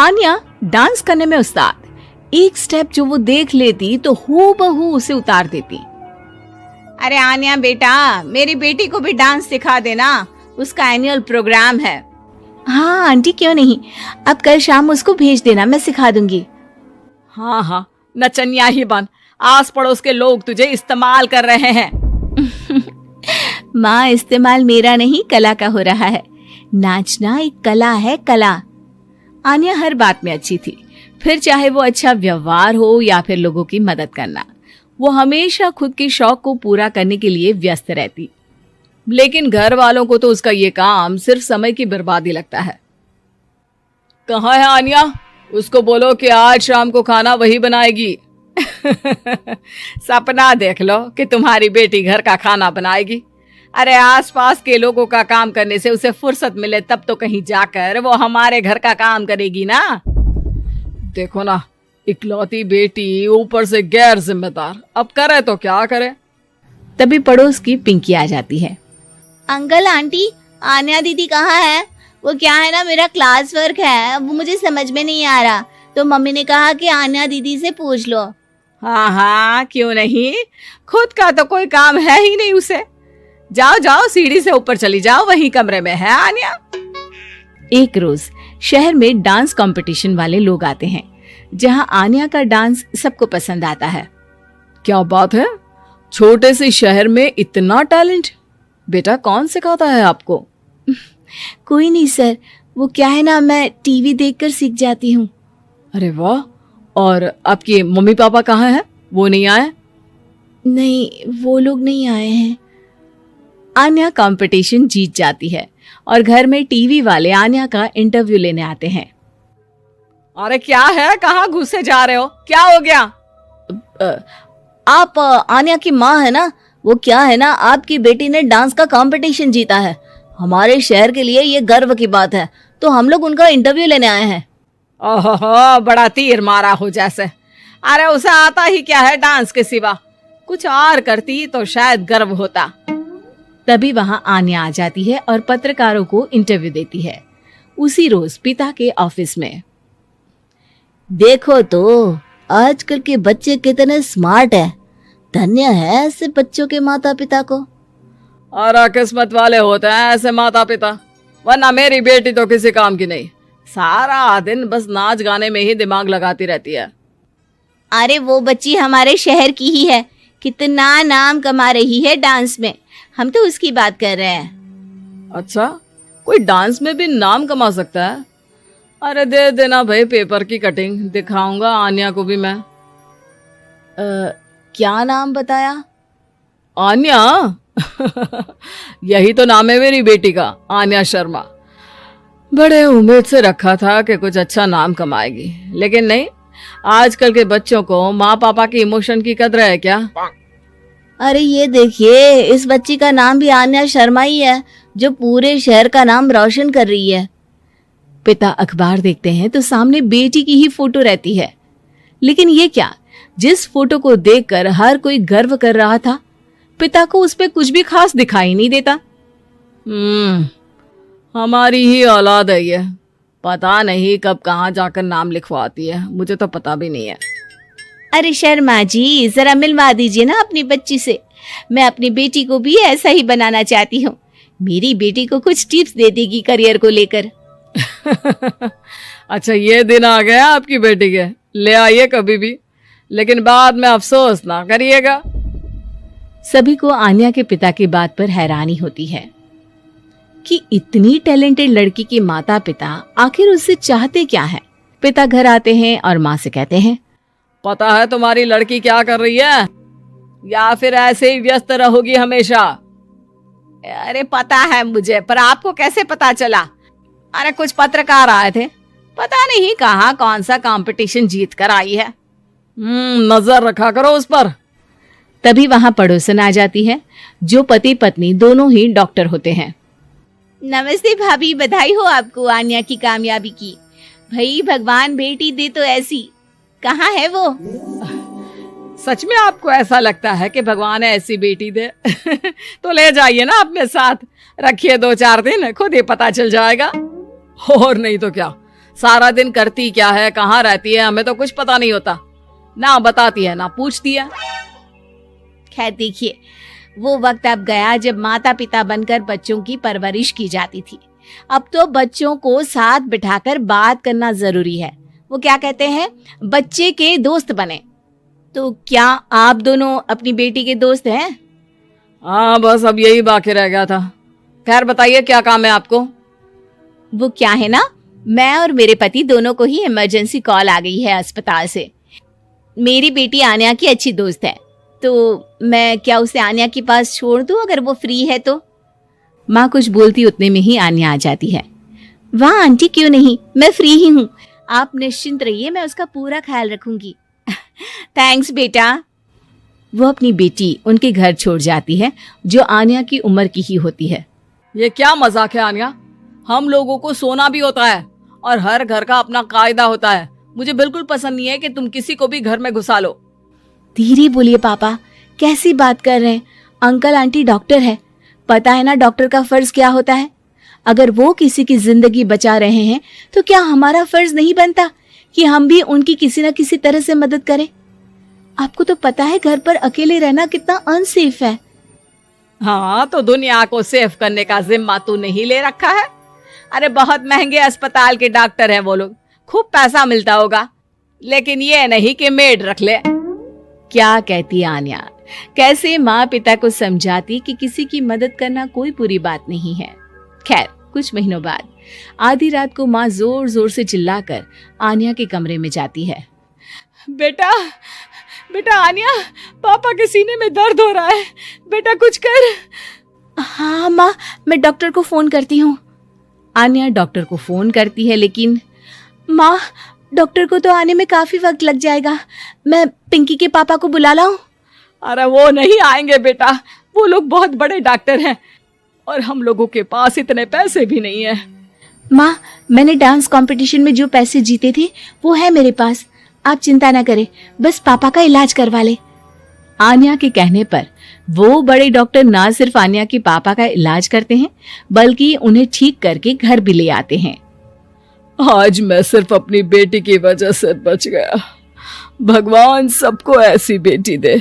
Anya dance करने में उस्ताद, एक स्टेप जो वो देख लेती तो हूबहू उसे उतार देती। अरे आन्या बेटा, मेरी बेटी को भी डांस सिखा देना, उसका एनुअल प्रोग्राम है। हाँ आंटी क्यों नहीं, अब कल शाम उसको भेज देना, मैं सिखा दूंगी। हाँ हाँ, नचनिया ही बन, आस पड़ोस के लोग तुझे इस्तेमाल कर रहे हैं। माँ इस्तेमाल मेरा नहीं कला का हो रहा है, नाचना एक कला है, कला। आन्या हर बात में अच्छी थी, फिर चाहे वो अच्छा व्यवहार हो या फिर लोगों की मदद करना, वो हमेशा खुद के शौक को पूरा करने के लिए व्यस्त रहती। लेकिन घर वालों को तो उसका ये काम सिर्फ समय की बर्बादी लगता है। कहाँ है आन्या? उसको बोलो कि आज शाम को खाना वही बनाएगी। सपना देख लो कि तुम्हारी बेटी घर का खाना बनाएगी। अरे आसपास के लोगों का काम करने से उसे फुर्सत मिले तब तो कहीं जाकर वो हमारे घर का काम करेगी ना। देखो ना, इकलौती बेटी, ऊपर से गैर जिम्मेदार, अब करे तो क्या करे। तभी पड़ोस की पिंकी आ जाती है। अंकल आंटी, आन्या दीदी कहाँ है? वो क्या है ना, मेरा क्लास वर्क है, वो मुझे समझ में नहीं आ रहा, तो मम्मी ने कहा कि आन्या दीदी से पूछ लो। हाँ हाँ क्यों नहीं, खुद का तो कोई काम है ही नहीं उसे। जाओ जाओ, सीढ़ी से ऊपर चली जाओ, वही कमरे में है आन्या। एक रोज शहर में डांस कंपटीशन वाले लोग आते हैं, जहां आन्या का डांस सबको पसंद आता है। क्या बात है, छोटे से शहर में इतना टैलेंट? बेटा कौन सिखाता है आपको? कोई नहीं सर, वो क्या है ना, मैं टीवी देखकर सीख जाती हूँ। अरे वाह, और आपके मम्मी पापा कहाँ हैं? वो नहीं आए? नहीं, वो लोग नहीं आए हैं। आन्या कंपटीशन जीत जाती है और घर में टीवी वाले आन्या का इंटरव्यू लेने आते हैं। अरे क्या है, कहाँ घुसे जा रहे हो, क्या हो गया? आप आन्या की माँ है ना? वो क्या है ना, आपकी बेटी ने डांस का कंपटीशन जीता है, हमारे शहर के लिए ये गर्व की बात है, तो हम लोग उनका इंटरव्यू लेने आए हैं। ओहो, बड़ा तीर मारा हो जैसे। अरे उसे आता ही क्या है डांस के सिवा, कुछ और करती तो शायद गर्व होता। तभी वहां आन्या आ जाती है और पत्रकारों को इंटरव्यू देती है। उसी रोज पिता के ऑफिस में। देखो तो आजकल के बच्चे कितने स्मार्ट हैं, धन्य है ऐसे बच्चों के माता पिता को। और किस्मत वाले होते हैं ऐसे माता पिता, वरना मेरी बेटी तो किसी काम की नहीं, सारा दिन बस नाच गाने में ही दिमाग लगाती रहती है। अरे वो बच्ची हमारे शहर की ही है, कितना नाम कमा रही है डांस में, हम तो उसकी बात कर रहे हैं। अच्छा, कोई डांस में भी नाम कमा सकता है? अरे दे देना भाई पेपर की कटिंग, दिखाऊंगा आन्या को भी मैं। क्या नाम बताया? आन्या? यही तो नाम है मेरी बेटी का, आन्या शर्मा। बड़े उम्मीद से रखा था कि कुछ अच्छा नाम कमाएगी, लेकिन नहीं। आजकल के बच्चों को माँ पापा की इमोशन की कदर है क्या? अरे ये देखिए, इस बच्ची का नाम भी आन्या शर्मा ही है, जो पूरे शहर का नाम रोशन कर रही है। पिता अखबार देखते हैं तो सामने बेटी की ही फोटो रहती है, लेकिन ये क्या, जिस फोटो को देखकर हर कोई गर्व कर रहा था, पिता को उस पे कुछ भी खास दिखाई नहीं देता। हमारी ही औलाद है ये, पता नहीं कब कहाँ जाकर नाम लिखवाती है, मुझे तो पता भी नहीं है। अरे शर्मा जी, जरा मिलवा दीजिए ना अपनी बच्ची से, मैं अपनी बेटी को भी ऐसा ही बनाना चाहती हूँ, मेरी बेटी को कुछ टिप्स दे देगी करियर को लेकर। अच्छा, ये दिन आ गया आपकी बेटी के, ले आइए कभी भी, लेकिन बाद में अफसोस ना करिएगा। सभी को आन्या के पिता की बात पर हैरानी होती है कि इतनी टैलेंटेड लड़की के माता पिता आखिर उससे चाहते क्या है। पिता घर आते हैं और माँ से कहते हैं, पता है तुम्हारी लड़की क्या कर रही है, या फिर ऐसे ही व्यस्त रहोगी हमेशा? अरे पता है मुझे, पर आपको कैसे पता चला? अरे कुछ पत्रकार आए थे, पता नहीं कहाँ कौन सा कंपटीशन जीत कर आई है। नजर रखा करो उस पर। तभी वहां पड़ोसन आ जाती है, जो पति पत्नी दोनों ही डॉक्टर होते हैं। नमस्ते भाभी, बधाई हो आपको आन्या की कामयाबी की। भाई भगवान बेटी दे तो ऐसी, कहाँ है वो? सच में आपको ऐसा लगता है कि भगवान ऐसी बेटी दे? तो ले जाइए ना अपने साथ, रखिए 2-4 दिन, खुद ही पता चल जाएगा। और नहीं तो क्या, सारा दिन करती क्या है, कहाँ रहती है, हमें तो कुछ पता नहीं होता। ना बताती है ना पूछती है। खैर देखिए, वो वक्त अब गया जब माता पिता बनकर बच्चों की परवरिश की जाती थी। अब तो बच्चों को साथ बिठाकर बात करना जरूरी है। वो क्या कहते हैं, बच्चे के दोस्त बने। तो क्या आप दोनों अपनी बेटी के दोस्त हैं? हाँ, बस अब यही बाकी रह गया था। खैर बताइए, क्या काम है आपको? वो क्या है ना, मैं और मेरे पति दोनों को ही इमरजेंसी कॉल आ गई है अस्पताल से। मेरी बेटी आन्या की अच्छी दोस्त है, तो मैं क्या उसे आन्या के पास छोड़ दूं अगर वो फ्री है तो? माँ कुछ बोलती उतने में ही आन्या आ जाती है। वाह आंटी, क्यों नहीं, मैं फ्री ही हूँ। आप निश्चिंत रहिए, मैं उसका पूरा ख्याल रखूंगी। थैंक्स बेटा। वो अपनी बेटी उनके घर छोड़ जाती है, जो आन्या की उम्र की ही होती है। ये क्या मजाक है आन्या? हम लोगों को सोना भी होता है और हर घर का अपना कायदा होता है। मुझे बिल्कुल पसंद नहीं है कि तुम किसी को भी घर में घुसा लो। धीरे बोलिए पापा, कैसी बात कर रहे हैं? अंकल आंटी डॉक्टर है, पता है ना डॉक्टर का फर्ज क्या होता है। अगर वो किसी की जिंदगी बचा रहे हैं तो क्या हमारा फर्ज नहीं बनता कि हम भी उनकी किसी न किसी तरह से मदद करें? आपको तो पता है घर पर अकेले रहना कितना अनसेफ है। हाँ, तो दुनिया को सेफ करने का जिम्मा तू नहीं ले रखा है? अरे बहुत महंगे अस्पताल के डॉक्टर हैं वो लोग, खूब पैसा मिलता होगा, लेकिन ये नहीं कि मेड रख ले। क्या कहती आन्या, कैसे माँ पिता को समझाती कि किसी की मदद करना कोई बुरी बात नहीं है। खैर कुछ महीनों बाद आधी रात को माँ जोर जोर से चिल्लाकर आन्या के कमरे में जाती है। बेटा बेटा आन्या, पापा के सीने में दर्द हो रहा है, बेटा कुछ कर। हाँ माँ, मैं डॉक्टर को फोन करती हूँ। आन्या डॉक्टर को फोन करती है, लेकिन माँ डॉक्टर को तो आने में काफी वक्त लग जाएगा, मैं पिंकी के पापा को बुला लाऊं? अरे वो नहीं आएंगे बेटा, वो लोग बहुत बड़े डॉक्टर हैं और हम लोगों के पास इतने पैसे भी नहीं है। माँ, मैंने डांस कंपटीशन में जो पैसे जीते थे वो है मेरे पास, आप चिंता न करें, बस पापा का इलाज करवा ले। आन्या के कहने पर वो बड़े डॉक्टर ना सिर्फ आन्या के पापा का इलाज करते हैं, बल्कि उन्हें ठीक करके घर भी ले आते हैं। आज मैं सिर्फ अपनी बेटी की वजह से बच गया। भगवान सबको ऐसी बेटी दे।